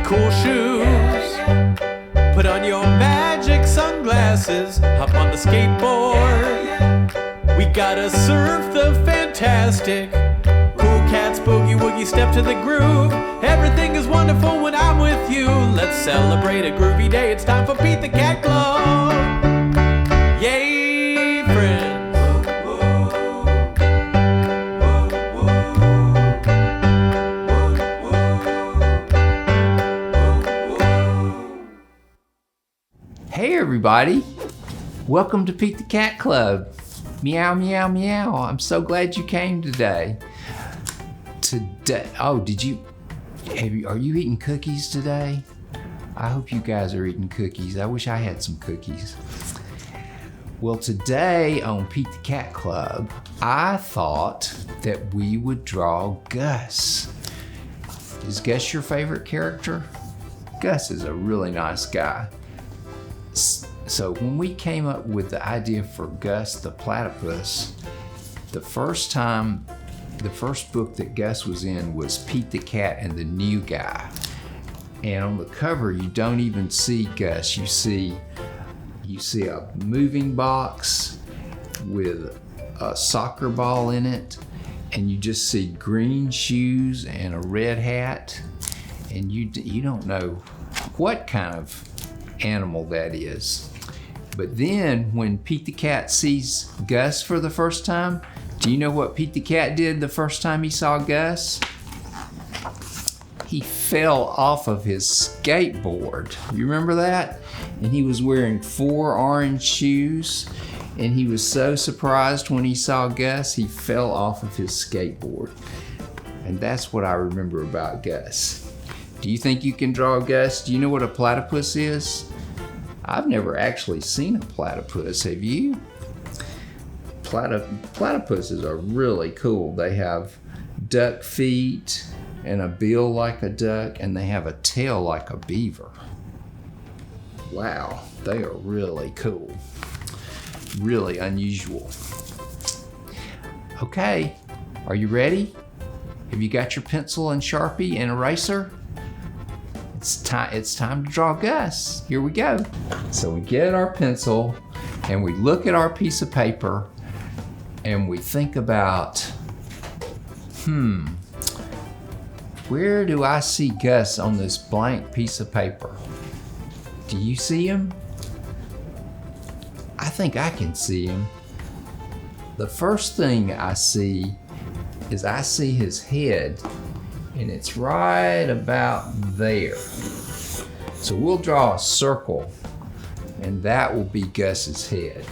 cool shoes. Put on your magic sunglasses, hop on the skateboard. We gotta surf the fantastic. Cool cats, boogie woogie, step to the groove. Everything is wonderful when I'm with you. Let's celebrate a groovy day. It's time for Pete the Cat Club. Yay, friends. Hey everybody, welcome to Pete the Cat Club. Meow, meow, meow. I'm so glad you came today. Are you eating cookies today? I hope you guys are eating cookies. I wish I had some cookies. Well, today on Pete the Cat Club, I thought that we would draw Gus. Is Gus your favorite character? Gus is a really nice guy. So when we came up with the idea for Gus the Platypus, the first book that Gus was in was Pete the Cat and the New Guy. And on the cover, you don't even see Gus. You see a moving box with a soccer ball in it, and you just see green shoes and a red hat, and you don't know what kind of animal that is. But then when Pete the Cat sees Gus for the first time, do you know what Pete the Cat did the first time he saw Gus? He fell off of his skateboard. You remember that? And he was wearing 4 orange shoes, and he was so surprised when he saw Gus, he fell off of his skateboard. And that's what I remember about Gus. Do you think you can draw Gus? Do you know what a platypus is? I've never actually seen a platypus. Have you? Platypuses are really cool. They have duck feet and a bill like a duck, and they have a tail like a beaver. Wow, they are really cool. Really unusual. Okay, are you ready? Have you got your pencil and Sharpie and eraser? It's time to draw Gus. Here we go. So we get our pencil and we look at our piece of paper and we think about, where do I see Gus on this blank piece of paper? Do you see him? I think I can see him. The first thing I see is his head, and it's right about there. So we'll draw a circle, and that will be Gus's head.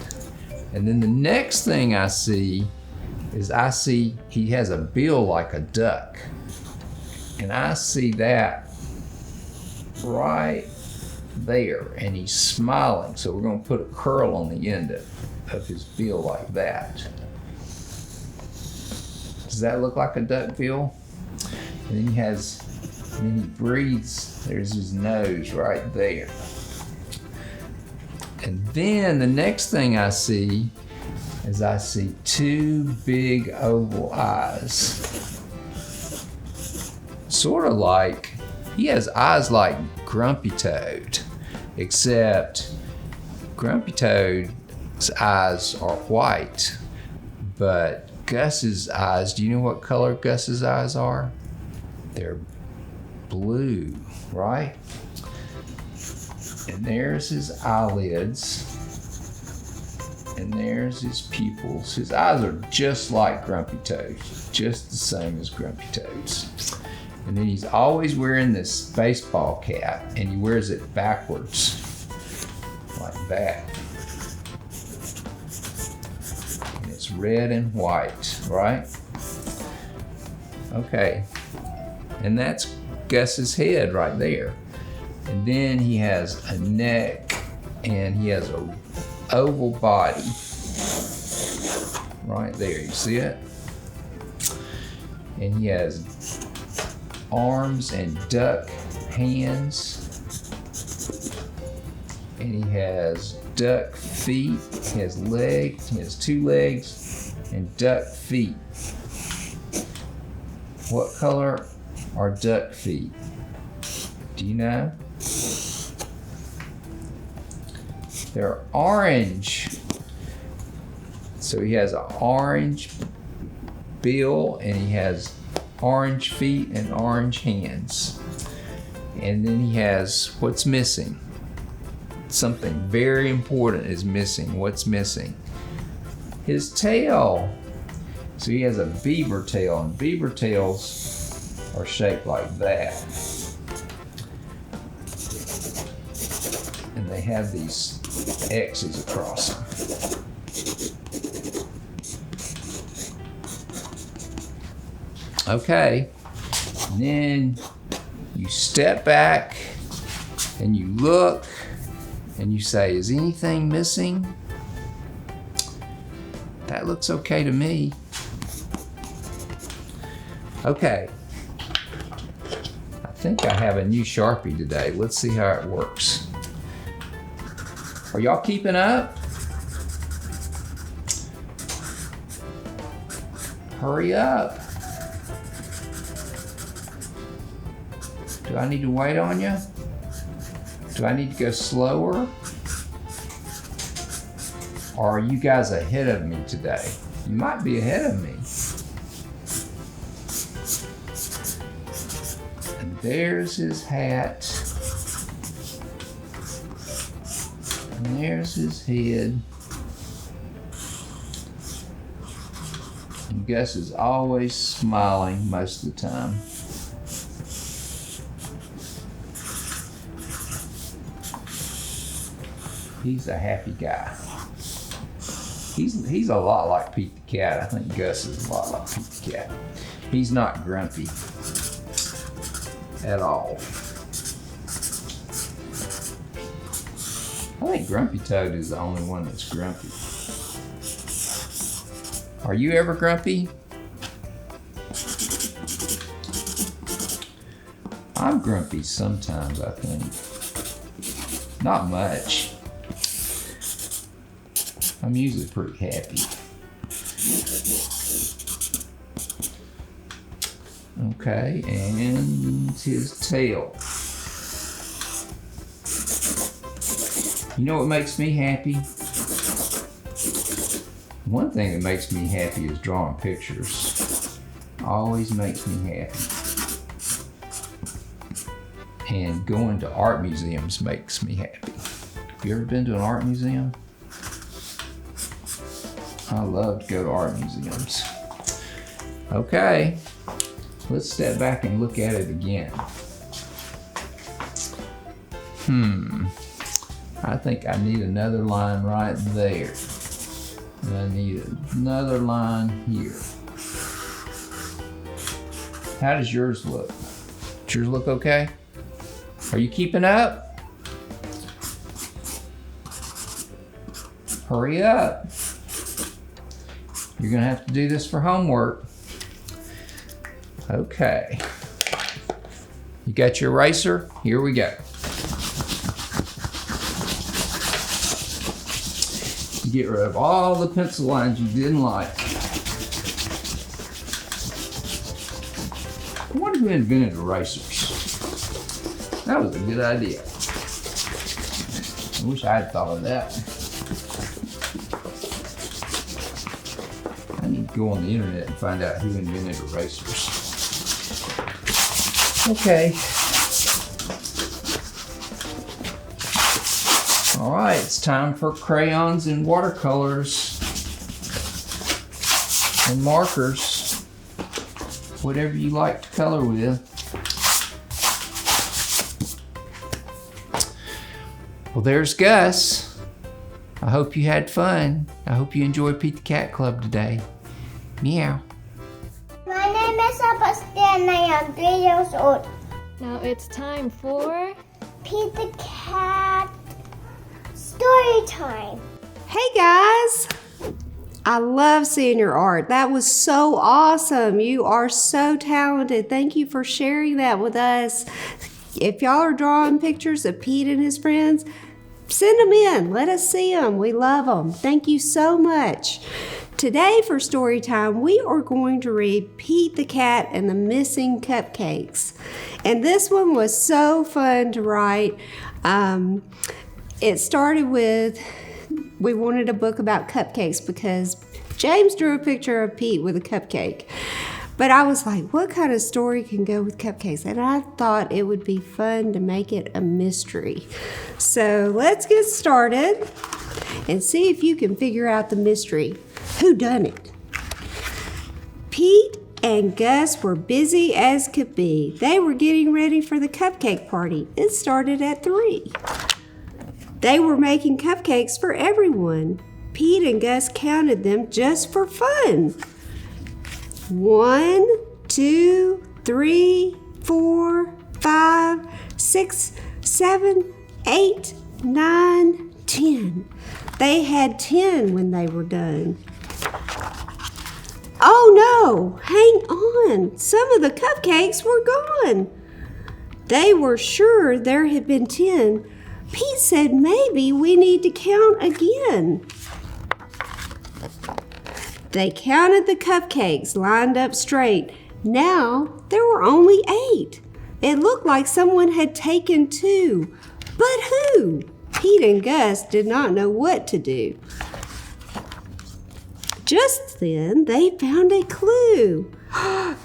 And then the next thing I see is he has a bill like a duck. And I see that right there, and he's smiling. So we're gonna put a curl on the end of his bill like that. Does that look like a duck bill? And then he breathes, there's his nose right there. And then the next thing I see is 2 big oval eyes. Sort of like, he has eyes like Grumpy Toad, except Grumpy Toad's eyes are white, but Gus's eyes, do you know what color Gus's eyes are? They're blue, right? And there's his eyelids, and there's his pupils. His eyes are just like Grumpy Toad's, just the same as Grumpy Toad's. And then he's always wearing this baseball cap, and he wears it backwards, like that. And it's red and white, right? Okay, and that's Gus's head right there. And then he has a neck, and he has an oval body right there. You see it? And he has arms and duck hands, and he has duck feet. He has legs. He has 2 legs and duck feet. What color are duck feet? Do you know? They're orange. So he has an orange bill and he has orange feet and orange hands. And then he has what's missing. Something very important is missing. What's missing? His tail. So he has a beaver tail, and beaver tails are shaped like that. And they have these X's across them. Okay, and then you step back and you look and you say, is anything missing? That looks okay to me. Okay, I think I have a new Sharpie today. Let's see how it works. Are y'all keeping up? Hurry up. Do I need to wait on you? Do I need to go slower? Or are you guys ahead of me today? You might be ahead of me. And there's his hat. And there's his head. And Gus is always smiling most of the time. He's a happy guy. He's a lot like Pete the Cat. I think Gus is a lot like Pete the Cat. He's not grumpy at all. I think Grumpy Toad is the only one that's grumpy. Are you ever grumpy? I'm grumpy sometimes, I think. Not much. I'm usually pretty happy. Okay, and his tail. You know what makes me happy? One thing that makes me happy is drawing pictures. Always makes me happy. And going to art museums makes me happy. Have you ever been to an art museum? I love to go to art museums. Okay, let's step back and look at it again. I think I need another line right there. And I need another line here. How does yours look? Does yours look okay? Are you keeping up? Hurry up. You're gonna have to do this for homework. Okay. You got your eraser? Here we go. You get rid of all the pencil lines you didn't like. I wonder who invented erasers. That was a good idea. I wish I had thought of that. I need to go on the internet and find out who invented erasers. Okay. All right, it's time for crayons and watercolors and markers. Whatever you like to color with. Well, there's Gus. I hope you had fun. I hope you enjoyed Pete the Cat Club today. Meow. My name is Sebastian and I am 3 years old. Now it's time for Pete the Cat story time. Hey guys! I love seeing your art. That was so awesome. You are so talented. Thank you for sharing that with us. If y'all are drawing pictures of Pete and his friends, send them in. Let us see them. We love them. Thank you so much. Today for story time, we are going to read Pete the Cat and the Missing Cupcakes. And this one was so fun to write. It started with, we wanted a book about cupcakes because James drew a picture of Pete with a cupcake. But I was like, what kind of story can go with cupcakes? And I thought it would be fun to make it a mystery. So let's get started and see if you can figure out the mystery. Who done it? Pete and Gus were busy as could be. They were getting ready for the cupcake party. It started at 3. They were making cupcakes for everyone. Pete and Gus counted them just for fun. 1, 2, 3, 4, 5, 6, 7, 8, 9, 10. They had 10 when they were done. Oh no, hang on. Some of the cupcakes were gone. They were sure there had been 10. Pete said maybe we need to count again. They counted the cupcakes lined up straight. Now there were only 8. It looked like someone had taken 2. But who? Pete and Gus did not know what to do. Just then they found a clue.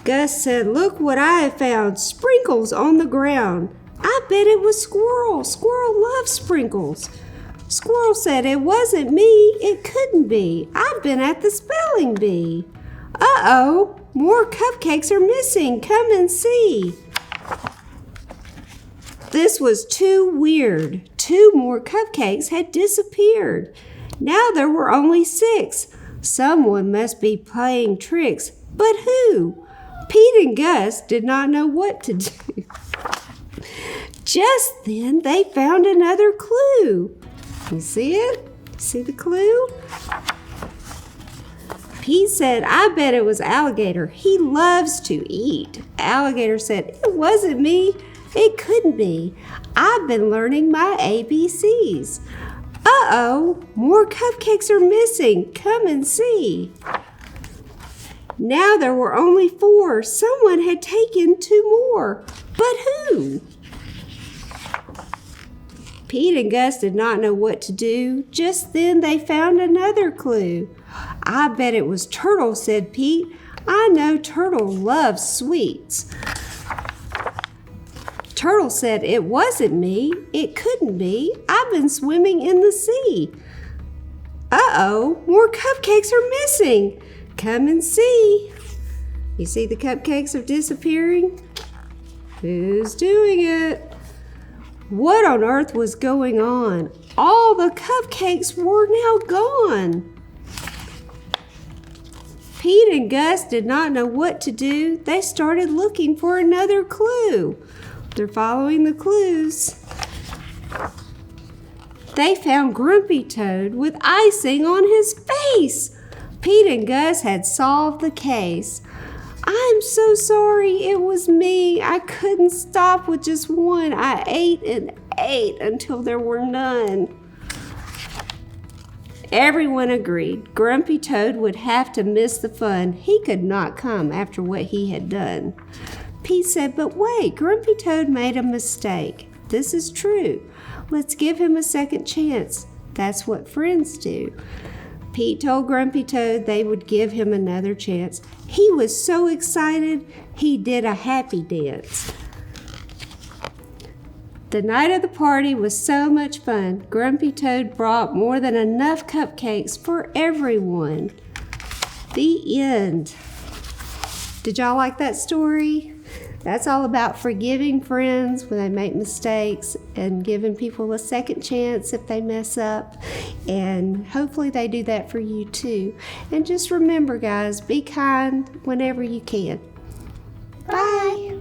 Gus said, "Look what I have found. Sprinkles on the ground. I bet it was Squirrel. Squirrel loves sprinkles." Squirrel said, "It wasn't me. It couldn't be. I've been at the spelling bee." Uh-oh, more cupcakes are missing. Come and see. This was too weird. 2 more cupcakes had disappeared. Now there were only 6. Someone must be playing tricks. But who? Pete and Gus did not know what to do. Just then they found another clue. You see it? See the clue? Pete said, "I bet it was Alligator. He loves to eat." Alligator said, "It wasn't me. It couldn't be. I've been learning my ABCs." Uh-oh, more cupcakes are missing. Come and see. Now there were only 4. Someone had taken 2 more. But who? Pete and Gus did not know what to do. Just then they found another clue. "I bet it was Turtle," said Pete. "I know Turtle loves sweets." Turtle said, "It wasn't me. It couldn't be. I've been swimming in the sea." Uh-oh, more cupcakes are missing. Come and see. You see the cupcakes are disappearing? Who's doing it? What on earth was going on? All the cupcakes were now gone. Pete and Gus did not know what to do. They started looking for another clue. They're following the clues. They found Grumpy Toad with icing on his face. Pete and Gus had solved the case. "I'm so sorry, it was me. I couldn't stop with just one. I ate and ate until there were none." Everyone agreed. Grumpy Toad would have to miss the fun. He could not come after what he had done. Pete said, "But wait, Grumpy Toad made a mistake. This is true. Let's give him a second chance. That's what friends do." Pete told Grumpy Toad they would give him another chance. He was so excited, he did a happy dance. The night of the party was so much fun. Grumpy Toad brought more than enough cupcakes for everyone. The end. Did y'all like that story? That's all about forgiving friends when they make mistakes and giving people a second chance if they mess up. And hopefully they do that for you too. And just remember, guys, be kind whenever you can. Bye.